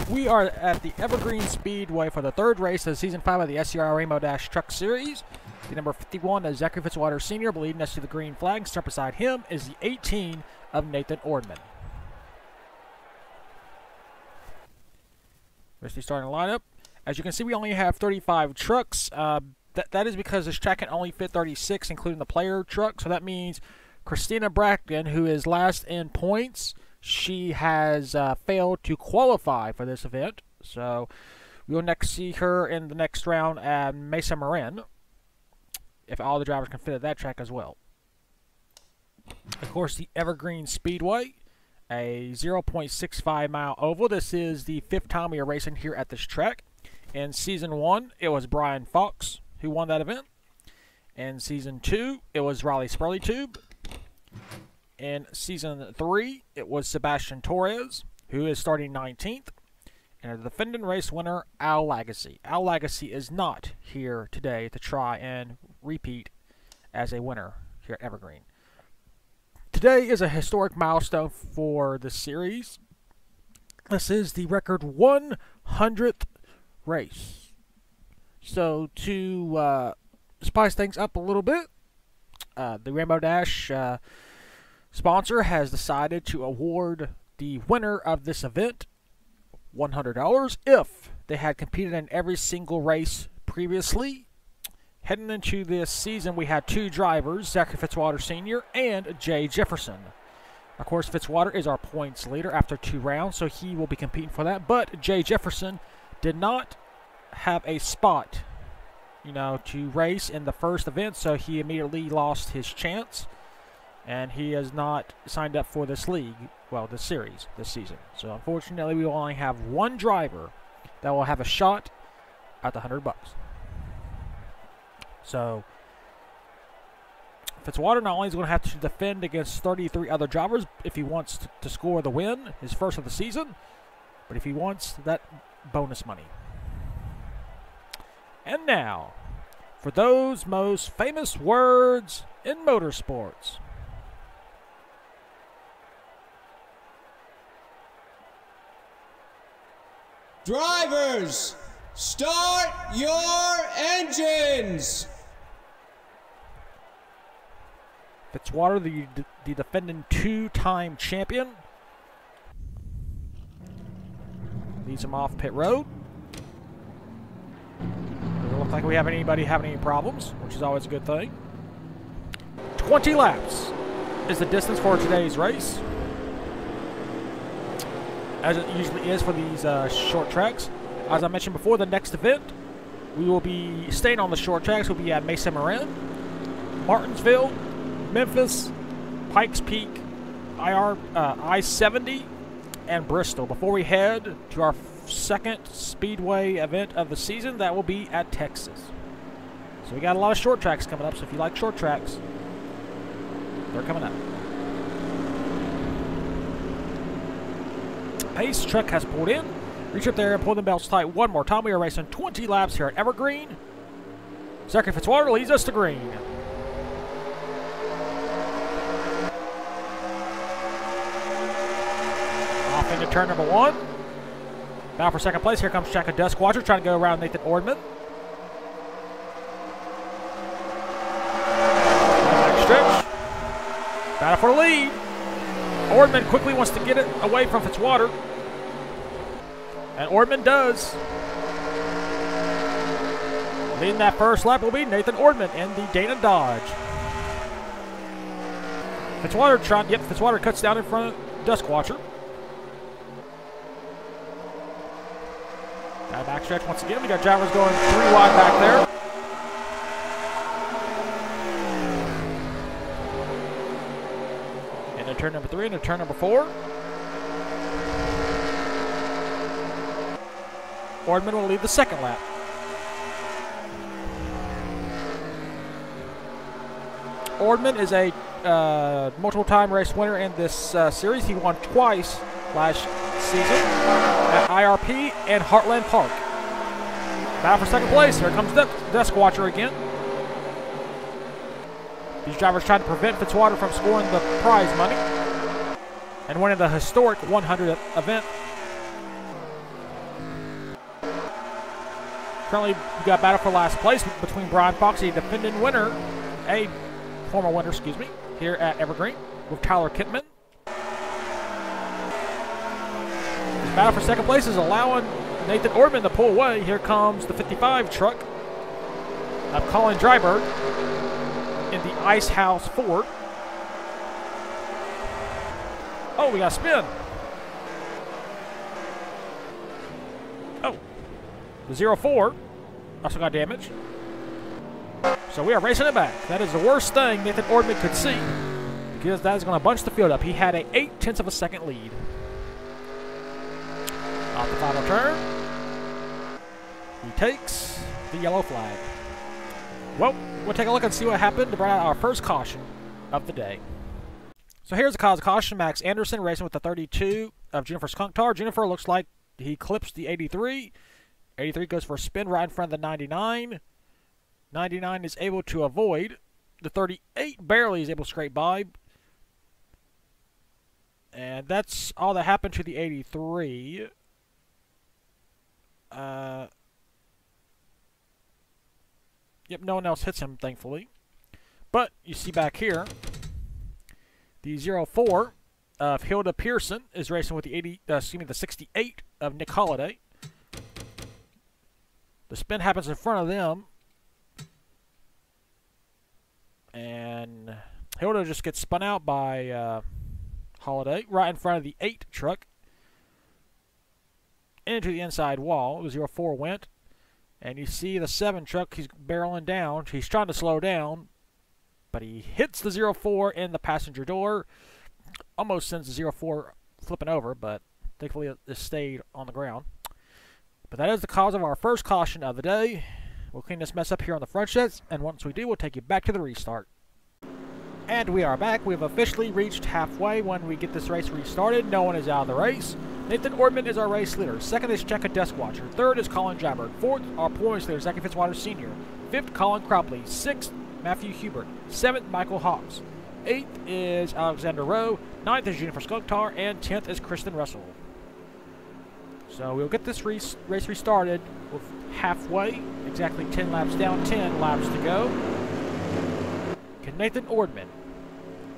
We are at the Evergreen Speedway for the third race of Season 5 of the SCRL Rainbow Dash Truck Series. The number 51 is Zachary Fitzwater Sr., leading us to the green flag. Start beside him is the 18 of Nathan Ordman. Here's the starting lineup. As you can see, we only have 35 trucks. That is because this track can only fit 36, including the player truck. So that means Christina Bracken, who is last in points, she has failed to qualify for this event. So we will next see her in the next round at Mesa Marin, if all the drivers can fit at that track as well. Of course, the Evergreen Speedway, a 0.65 mile oval. This is the 5th time we are racing here at this track. In Season 1, it was Brian Fox who won that event. In Season 2, it was Riley Spurley-Tube. In Season 3, it was Sebastian Torres, who is starting 19th. And the defending race winner, Al Lagacy. Al Lagacy is not here today to try and repeat as a winner here at Evergreen. Today is a historic milestone for the series. This is the record 100th race. So to spice things up a little bit, the Rainbow Dash sponsor has decided to award the winner of this event $100 if they had competed in every single race previously. Heading into this season, we had 2 drivers, Zachary Fitzwater Sr. and Jay Jefferson. Of course, Fitzwater is our points leader after 2 rounds, so he will be competing for that. But Jay Jefferson did not have a spot, to race in the first event, so he immediately lost his chance. And he has not signed up for this league, well, this series, this season. So unfortunately, we will only have 1 driver that will have a shot at the $100. So Fitzwater not only is going to have to defend against 33 other drivers if he wants to score the win, his first of the season, but if he wants that bonus money. And now, for those most famous words in motorsports. Drivers, start your engines! Fitzwater, the defending 2-time champion, leads him off pit road. Doesn't look like we have anybody having any problems, which is always a good thing. 20 laps is the distance for today's race, as it usually is for these short tracks. As I mentioned before, the next event, we will be staying on the short tracks. We'll be at Mesa Marin, Martinsville, Memphis, Pikes Peak, I-70, and Bristol. Before we head to our second speedway event of the season, that will be at Texas. So we got a lot of short tracks coming up, so if you like short tracks, they're coming up. Pace truck has pulled in. Reach up there and pull the belts tight one more time. We are racing 20 laps here at Evergreen. Zachary Fitzwater leads us to green. Off into turn number 1. Now for second place, here comes Chaka Duskwatcher trying to go around Nathan Ordman. Stretch. Battle for the lead. Ordman quickly wants to get it away from Fitzwater. And Ordman does. Leading that first lap will be Nathan Ordman in the Dana Dodge. Fitzwater cuts down in front of Duskwatcher. Got a backstretch once again. We got drivers going 3 wide back there. Into turn number 3, into turn number 4. Ordman will lead the second lap. Ordman is a multiple-time race winner in this series. He won twice last season at IRP and Heartland Park. Battle for second place. Here comes Duskwatcher again. These drivers trying to prevent Fitzwater from scoring the prize money and winning the historic 100th event Currently, we got battle for last place between Brian Fox, a defending winner, a former winner, excuse me, here at Evergreen, with Tyler Kittman. This battle for second place is allowing Nathan Ortman to pull away. Here comes the 55 truck of Colin Dryberg in the Ice House Ford. Oh, we got a spin. Oh, the 04 also got damaged. So we are racing it back. That is the worst thing Nathan Ortman could see, because that is going to bunch the field up. He had a 0.8 of a second lead. Off the final turn, he takes the yellow flag. Well, we'll take a look and see what happened to bring out our first caution of the day. So here's the cause of caution. Max Anderson racing with the 32 of Jennifer Skunktar. Jennifer looks like he clips the 83. 83 goes for a spin right in front of the 99. 99 is able to avoid. The 38 barely is able to scrape by. And that's all that happened to the 83. Yep, no one else hits him, thankfully. But you see back here, the 04 of Hilda Pearson is racing with the the 68 of Nick Holliday. The spin happens in front of them, and Hilda just gets spun out by Holliday right in front of the 8 truck into the inside wall. The 04 went, and you see the 7 truck, he's barreling down. He's trying to slow down, but he hits the 04 in the passenger door. Almost sends the 04 flipping over, but thankfully it stayed on the ground. But that is the cause of our first caution of the day. We'll clean this mess up here on the front sets, and once we do, we'll take you back to the restart. And we are back. We've officially reached halfway when we get this race restarted. No one is out of the race. Nathan Ortman is our race leader. Second is Checa Deskwatcher. Third is Colin Dryberg. Fourth, our points leader, Zachary Fitzwater Sr. Fifth, Colin Cropley. Sixth, Matthew Hubert. Seventh, Michael Hawks. Eighth is Alexander Rowe. Ninth is Jennifer Skunktar. And 10th is Kristen Russell. So we'll get this race restarted with halfway, exactly 10 laps down, 10 laps to go. Can Nathan Ortman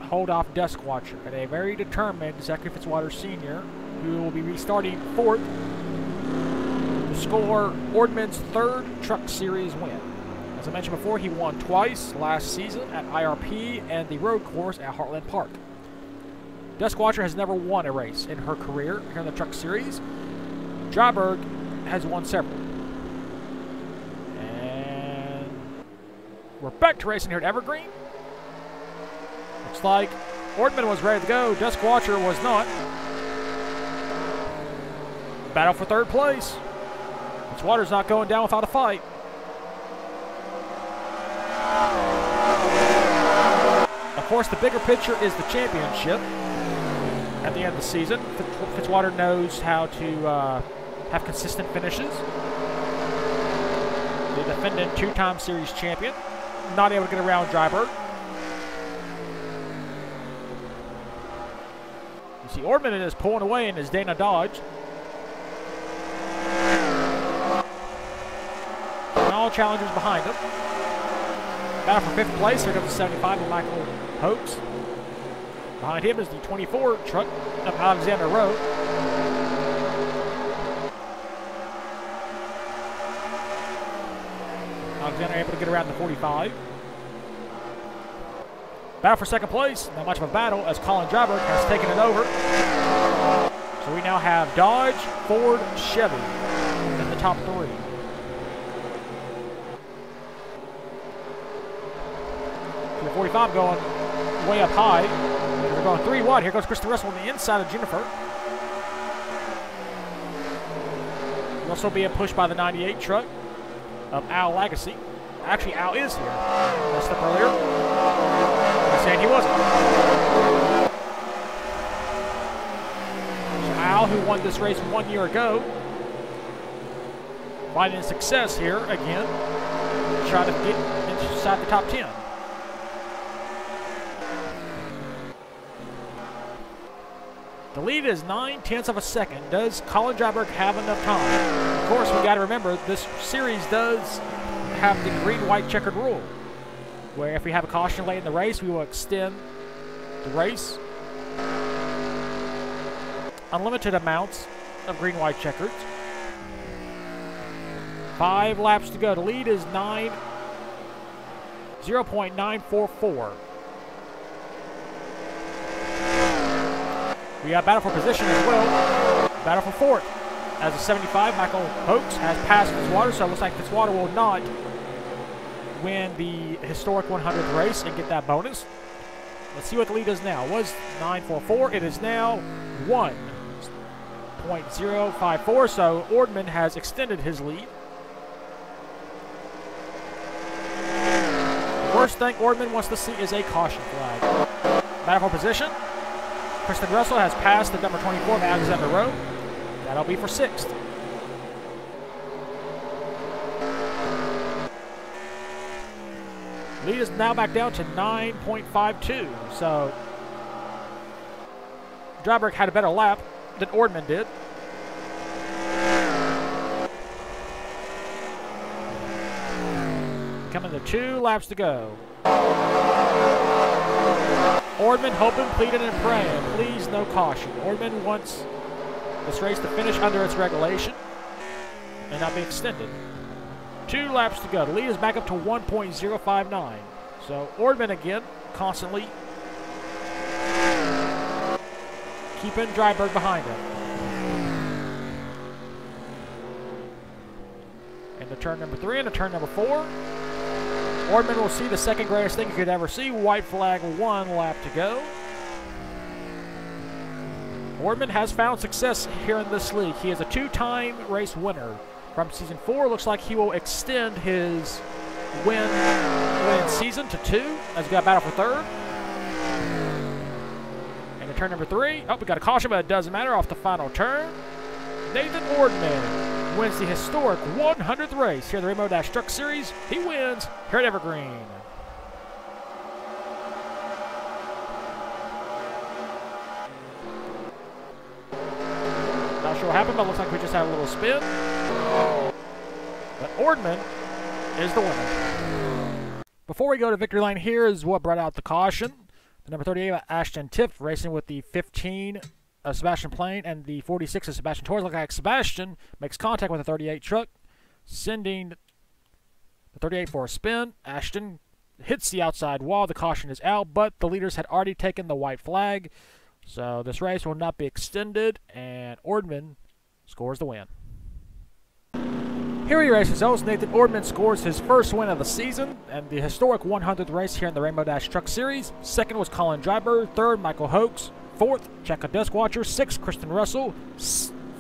hold off Duskwatcher and a very determined Zachary Fitzwater Sr., who will be restarting 4th to score Ortman's 3rd Truck Series win? As I mentioned before, he won twice last season at IRP and the road course at Heartland Park. Duskwatcher has never won a race in her career here in the Truck Series. Dryberg has won several. And we're back to racing here at Evergreen. Looks like Ortman was ready to go. Duskwatcher was not. Battle for 3rd place. Fitzwater's not going down without a fight. Of course, the bigger picture is the championship at the end of the season. Fitzwater knows how to have consistent finishes. The defending 2-time series champion, not able to get around Dryberg. You see Ortman is pulling away in his Dana Dodge. And all challengers behind him. Battle for 5th place. Here comes the 75 of Michael Hoax. Behind him is the 24 truck of Alexander Rowe. Alexander able to get around the 45. Battle for 2nd place. Not much of a battle as Colin Dryberg has taken it over. So we now have Dodge, Ford, Chevy in the top 3. The 45 going way up high. They're going 3 wide. Here goes Kristen Russell on the inside of Jennifer. Russell being pushed by the 98 truck of Al Lagacy. Actually, Al is here. Messed up earlier. I said he wasn't. So Al, who won this race 1 year ago, finding success here again, trying to get inside the top 10. The lead is 9/10 of a second. Does Colin Dryberg have enough time? Of course, we got to remember this series does have the green-white checkered rule, where if we have a caution late in the race, we will extend the race. Unlimited amounts of green-white checkers. 5 laps to go. The lead is 0.944. We got battle for position as well. Battle for fourth. As a 75, Michael Hoax has passed Fitzwater, so it looks like Fitzwater will not win the historic 100th race and get that bonus. Let's see what the lead is now. It was 9.44. It is now 1.054, so Ordman has extended his lead. The worst thing Ordman wants to see is a caution flag. Battle for position. Kristen Russell has passed the number 24, Alexander Rowe. That'll be for 6th. Lead is now back down to 9.52. So Dryberg had a better lap than Ordman did. Coming to 2 laps to go. Ordman hoping, pleading, and praying. Please, no caution. Ordman wants this race to finish under its regulation and not be extended. 2 laps to go. The lead is back up to 1.059. So Ordman again, constantly keeping Dryberg behind him. Into turn number 3, into turn number 4. Ordman will see the second greatest thing you could ever see. White flag, 1 lap to go. Ordman has found success here in this league. He is a 2-time race winner from season 4. Looks like he will extend his win season to 2 as we got battle for 3rd. And in turn number 3, oh, we got a caution, but it doesn't matter. Off the final turn, Nathan Ordman wins the historic 100th race here in the Rainbow Dash Truck Series. He wins here at Evergreen. Not sure what happened, but it looks like we just had a little spin. But Ordman is the winner. Before we go to victory lane, here is what brought out the caution. The number 38, Ashton Tiff, racing with the 15 of Sebastian Plain and the 46 of Sebastian Torres. Look like Sebastian makes contact with the 38 truck, sending the 38 for a spin. Ashton hits the outside wall. The caution is out, but the leaders had already taken the white flag. So this race will not be extended, and Ordman scores the win. Here are your race results. Nathan Ordman scores his first win of the season and the historic 100th race here in the Rainbow Dash Truck Series. Second was Colin Dryberg. Third, Michael Hoax. Fourth, Checo Deskwatcher. Sixth, Kristen Russell.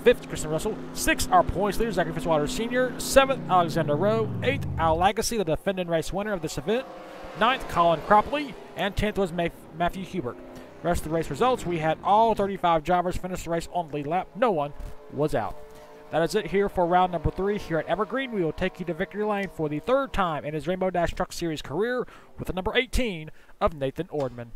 Fifth, Kristen Russell. Sixth, our points leader, Zachary Fitzwater Sr. Seventh, Alexander Rowe. Eighth, Al Lagacy, the defending race winner of this event. Ninth, Colin Cropley. And 10th was Matthew Hubert. Rest of the race results, we had all 35 drivers finish the race on the lead lap. No one was out. That is it here for round number 3 here at Evergreen. We will take you to victory lane for the 3rd time in his Rainbow Dash Truck Series career with the number 18 of Nathan Ordman.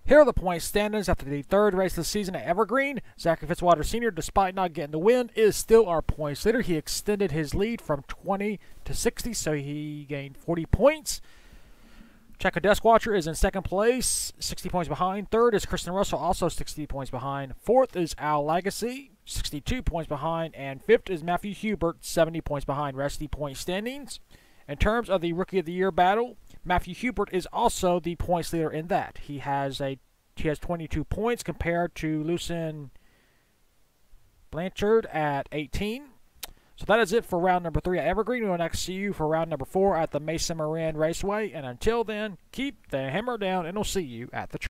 Here are the point standings after the 3rd race of the season at Evergreen. Zachary Fitzwater Sr., despite not getting the win, is still our points leader. He extended his lead from 20 to 60, so he gained 40 points. Checo Deskwatcher is in 2nd place, 60 points behind. 3rd is Kristen Russell, also 60 points behind. 4th is Al Lagacy, 62 points behind. And 5th is Matthew Hubert, 70 points behind. Rest of the point standings. In terms of the Rookie of the Year battle, Matthew Hubert is also the points leader in that. He has 22 points compared to Lucien Blanchard at 18. So that is it for round number 3 at Evergreen. We will next see you for round number 4 at the Mason Moran Raceway. And until then, keep the hammer down, and we'll see you at the track.